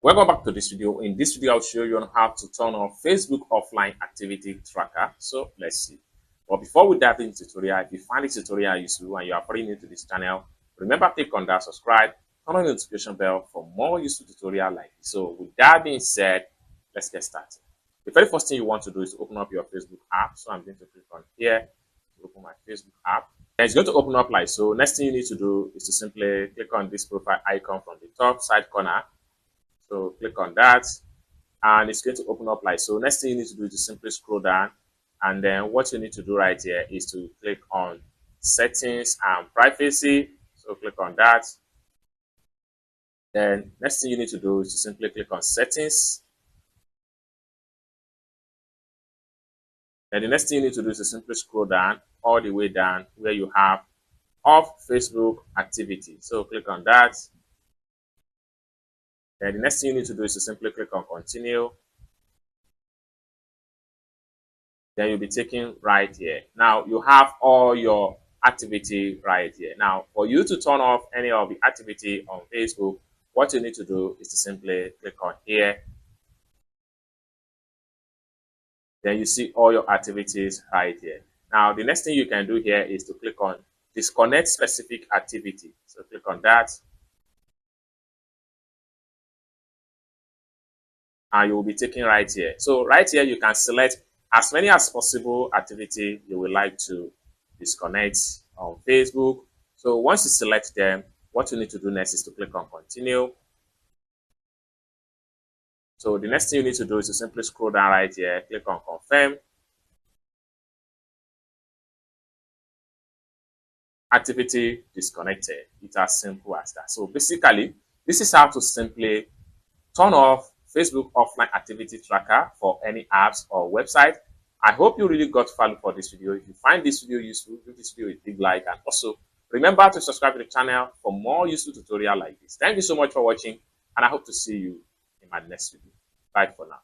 Welcome back to this video. In this video, I'll show you on how to turn on Facebook offline activity tracker. So let's see. But before we dive into the tutorial, if you find this tutorial useful and you are pretty new to this channel, remember click on that subscribe, turn on the notification bell for more useful tutorial like this. So with that being said, let's get started. The very first thing you want to do is to open up your Facebook app. So I'm going to click on here to open my Facebook app. And it's going to open up like so. Next thing you need to do is to simply click on this profile icon from the top side corner. So click on that and it's going to open up like so. Next thing you need to do is to simply scroll down, and then what you need to do right here is to click on settings and privacy. So click on that. Then next thing you need to do is to simply click on settings. Then the next thing you need to do is to simply scroll down all the way down where you have off Facebook activity. So click on that. Then the next thing you need to do is to simply click on continue. Then you'll be taken right here. Now you have all your activity right here. Now for you to turn off any of the activity on Facebook, what you need to do is to simply click on here. Then you see all your activities right here. Now the next thing you can do here is to click on disconnect specific activity. So click on that. And you will be taken right here. So right here you can select as many as possible activity you would like to disconnect on Facebook. So once you select them, what you need to do next is to click on continue. So the next thing you need to do is to simply scroll down right here, click on confirm. Activity disconnected. It's as simple as that. So basically, this is how to simply turn off Facebook offline activity tracker for any apps or website. I hope you really got value for this video. If you find this video useful, give this video a big like, and also remember to subscribe to the channel for more useful tutorial like this. Thank you so much for watching, and I hope to see you in my next video. Bye for now.